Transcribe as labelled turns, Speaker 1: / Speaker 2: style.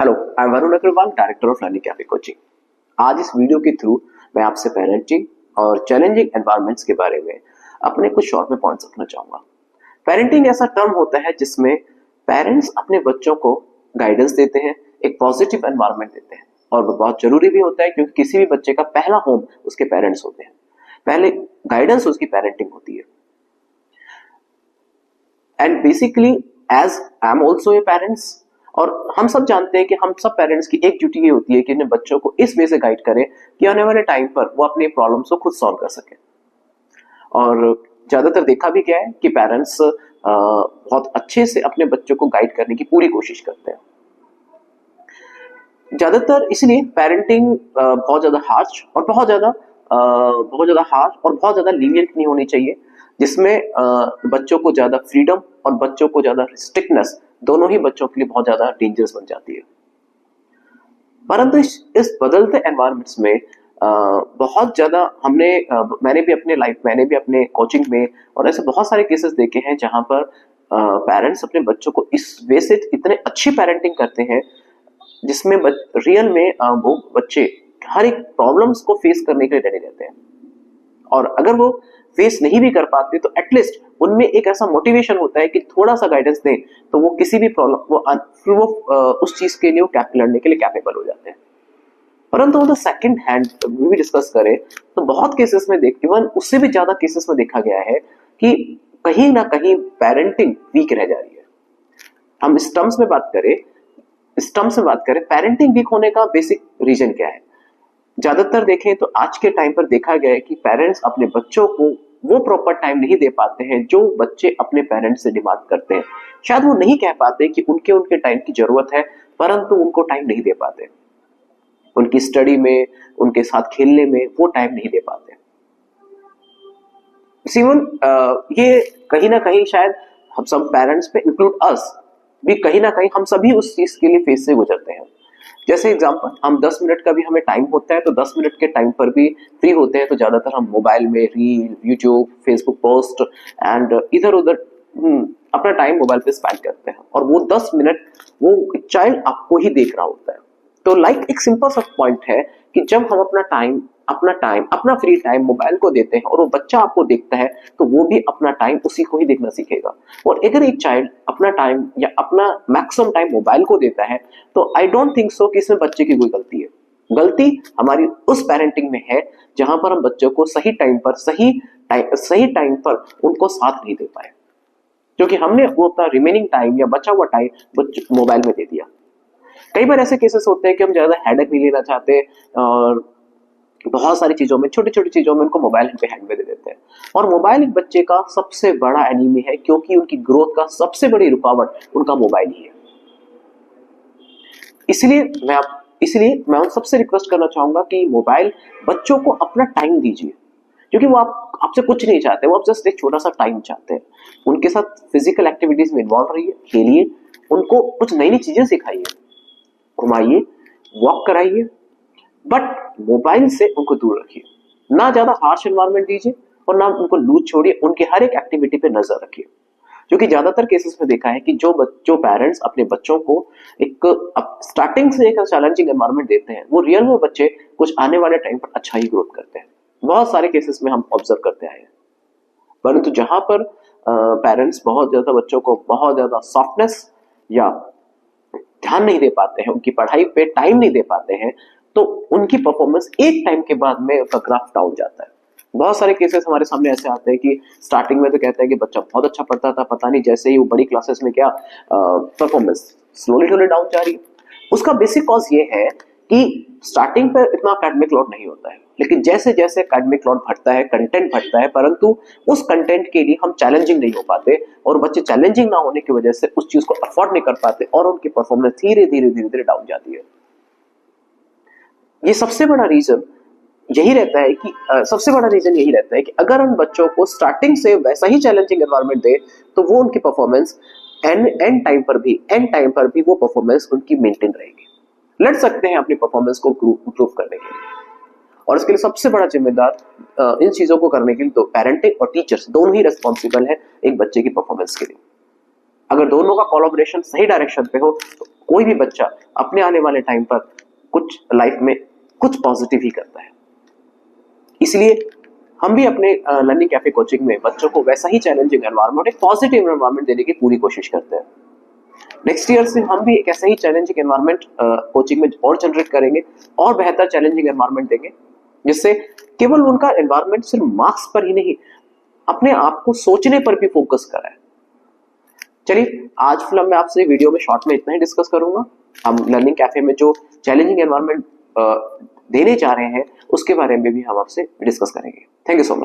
Speaker 1: Hello, I am Varun Agarwal, director of learning cafe coaching. आज इस video के थ्रू मैं आपसे पेरेंटिंग और चैलेंजिंग एनवायरनमेंट्स के बारे में अपने कुछ शॉर्ट में पॉइंट्स रखना चाहूंगा। पेरेंटिंग ऐसा टर्म होता है जिसमें पेरेंट्स अपने बच्चों को गाइडेंस देते हैं, एक पॉजिटिव एनवायरनमेंट देते हैं, और वो बहुत जरूरी भी होता है क्योंकि किसी भी बच्चे का पहला होम उसके पेरेंट्स होते हैं। पहले गाइडेंस उसकी पेरेंटिंग होती है। And basically as I am also a parents, और हम सब जानते हैं कि हम सब पेरेंट्स की एक ड्यूटी ये होती है कि अपने बच्चों को इस वे से गाइड करें कि आने वाले टाइम पर वो अपनी प्रॉब्लम्स को खुद सॉल्व कर सके। और ज्यादातर देखा भी गया है कि पेरेंट्स बहुत अच्छे से अपने बच्चों को गाइड करने की पूरी कोशिश करते हैं। ज्यादातर इसलिए पेरेंटिंग बहुत ज्यादा हार्श और बहुत ज्यादा लीनियंट नहीं होनी चाहिए, जिसमें बच्चों को ज्यादा फ्रीडम और बच्चों को ज्यादा रिस्ट्रिक्टनेस दोनों ही बच्चों के लिए बहुत ज्यादा डेंजरस बन जाती है। परंतु इस बदलते एनवायरनमेंट्स में बहुत ज्यादा मैंने भी अपने कोचिंग में और ऐसे बहुत सारे केसेस देखे हैं जहां पर पेरेंट्स अपने बच्चों को इस वे से इतने अच्छी पेरेंटिंग करते हैं जिसमें रियल में वो बच्चे हर एक प्रॉब्लम्स को फेस करने के लिए रेडी रहते हैं। और अगर वो फेस नहीं भी कर पाते तो एटलीस्ट उनमें एक ऐसा मोटिवेशन होता है कि थोड़ा सा गाइडेंस दें तो वो किसी भी प्रॉब्लम उस चीज के लिए लड़ने के लिए कैपेबल हो जाते हैं। परंतु ऑन द सेकंड हैंड भी डिस्कस करें तो बहुत केसेस में इवन उससे भी ज्यादा केसेस में देखा गया है कि कहीं ना कहीं पेरेंटिंग वीक रह जा रही है। हम इस टर्म्स में बात करें पेरेंटिंग वीक होने का बेसिक रीजन क्या है। ज्यादातर देखें तो आज के टाइम पर देखा गया है कि पेरेंट्स अपने बच्चों को वो प्रॉपर टाइम नहीं दे पाते हैं जो बच्चे अपने पेरेंट्स से डिमांड करते हैं। शायद वो नहीं कह पाते कि उनके टाइम की जरूरत है, परंतु उनको टाइम नहीं दे पाते। उनकी स्टडी में, उनके साथ खेलने में वो टाइम नहीं दे पाते। इवन ये कहीं ना कहीं शायद हम सब पेरेंट्स पे इंक्लूड अस भी कहीं ना कहीं हम सभी उस चीज के लिए फेस से गुजरते हैं। जैसे एग्जांपल, हम 10 मिनट का भी हमें टाइम होता है तो 10 मिनट के टाइम पर भी फ्री होते हैं तो ज्यादातर हम मोबाइल में reel, YouTube, Facebook post and इधर उधर अपना टाइम मोबाइल पे स्पेंड करते हैं, और वो 10 मिनट वो चाइल्ड आपको ही देख रहा होता है। तो एक सिंपल सा पॉइंट है कि जब हम अपना फ्री टाइम मोबाइल को देते हैं और वो बच्चा आपको देखता है तो वो भी अपना टाइम उसी को ही देखना सीखेगा। और अगर एक चाइल्ड अपना टाइम या अपना मैक्सिमम टाइम मोबाइल को देता है तो आई डोंट थिंक सो कि इसमें बच्चे की कोई गलती है। गलती हमारी उस पेरेंटिंग में है जहां पर हम बच्चों को सही टाइम पर उनको साथ नहीं दे पाए, क्योंकि हमने वो अपना रिमेनिंग टाइम या बचा हुआ टाइम मोबाइल में दे दिया। कई बार ऐसे केसेस होते हैं कि हम ज्यादा हेडेक नहीं लेना चाहते और बहुत सारी चीजों में, छोटी छोटी चीजों में उनको मोबाइल पे हैंड में दे देते हैं। और मोबाइल एक बच्चे का सबसे बड़ा एनिमी है, क्योंकि उनकी ग्रोथ का सबसे बड़ी रुकावट उनका मोबाइल ही है। इसलिए मैं उन सबसे रिक्वेस्ट करना चाहूंगा कि मोबाइल बच्चों को अपना टाइम दीजिए, क्योंकि वो आपसे कुछ नहीं चाहते, वो आप जस्ट एक छोटा सा टाइम चाहते हैं। उनके साथ फिजिकल एक्टिविटीज में इन्वॉल्व रहिए, खेलिए, उनको कुछ नई नई चीजें सिखाइए, घुमाइए, वॉक कराइए, बट मोबाइल से उनको दूर रखिए। ना ज्यादा हार्श एनवायरनमेंट दीजिए और ना उनको लूज छोड़िए, उनके हर एक एक्टिविटी पे नजर रखिए। क्योंकि ज्यादातर केसेस में देखा है कि जो पेरेंट्स अपने बच्चों को एक स्टार्टिंग से एक चैलेंजिंग एनवायरनमेंट देते हैं, वो रियल में बच्चे कुछ आने वाले टाइम पर अच्छा ही ग्रोथ करते हैं। बहुत सारे केसेस में हम ऑब्जर्व करते आए हैं। परंतु जहां पर पेरेंट्स बहुत ज्यादा बच्चों को बहुत ज्यादा सॉफ्टनेस या ध्यान नहीं दे पाते हैं, उनकी पढ़ाई पे टाइम नहीं दे पाते हैं, तो उनकी परफॉर्मेंस एक टाइम के बाद में उसका ग्राफ डाउन जाता है। बहुत सारे केसेस हमारे सामने ऐसे आते हैं कि स्टार्टिंग में तो कहते हैं कि बच्चा बहुत अच्छा पढ़ता था, पता नहीं जैसे ही वो बड़ी क्लासेस में क्या परफॉर्मेंस स्लोली डाउन जा रही है। उसका बेसिक कॉज ये है कि स्टार्टिंग पर इतना एकेडमिक लोड नहीं होता है, लेकिन जैसे जैसे एकेडमिक लोड बढ़ता है, कंटेंट बढ़ता है, परंतु उस कंटेंट के लिए हम चैलेंजिंग नहीं हो पाते, और बच्चे चैलेंजिंग ना होने की वजह से उस चीज को अफोर्ड नहीं कर पाते और उनकी परफॉर्मेंस धीरे धीरे डाउन जाती है। ये सबसे बड़ा रीजन यही रहता है कि अगर हम बच्चों को स्टार्टिंग से वैसा ही चैलेंजिंग एनवायरनमेंट दे तो वो उनकी परफॉर्मेंस एंड टाइम पर भी वो परफॉर्मेंस उनकी मेंटेन रहेगी। लड़ सकते हैं अपनी परफॉर्मेंस को इंप्रूव करने के लिए, और इसके लिए सबसे बड़ा जिम्मेदार इन चीजों को करने के लिए तो पेरेंटिंग और टीचर्स दोनों ही रेस्पॉन्सिबल है एक बच्चे की परफॉर्मेंस के लिए। अगर दोनों का कोलैबोरेशन सही डायरेक्शन पे हो तो कोई भी बच्चा अपने आने वाले टाइम पर कुछ लाइफ में कुछ पॉजिटिव ही करता है। इसलिए हम भी अपने लर्निंग कैफे कोचिंग में बच्चों को वैसा ही चैलेंजिंग एनवायरनमेंट, एक पॉजिटिव एनवायरनमेंट देने की पूरी कोशिश करते हैं। नेक्स्ट ईयर से हम भी एक ऐसा ही चैलेंजिंग एनवायरनमेंट कोचिंग में और जनरेट करेंगे और बेहतर चैलेंजिंग एनवायरनमेंट देंगे, जिससे केवल उनका एनवायरनमेंट सिर्फ मार्क्स पर ही नहीं, अपने आप को सोचने पर भी फोकस कराए। चलिए, आज फिलहाल मैं आपसे वीडियो में शॉर्ट में इतना ही डिस्कस करूंगा। हम लर्निंग कैफे में जो चैलेंजिंग एनवायरनमेंट देने जा रहे हैं उसके बारे में भी हम आपसे डिस्कस करेंगे। Thank you so much.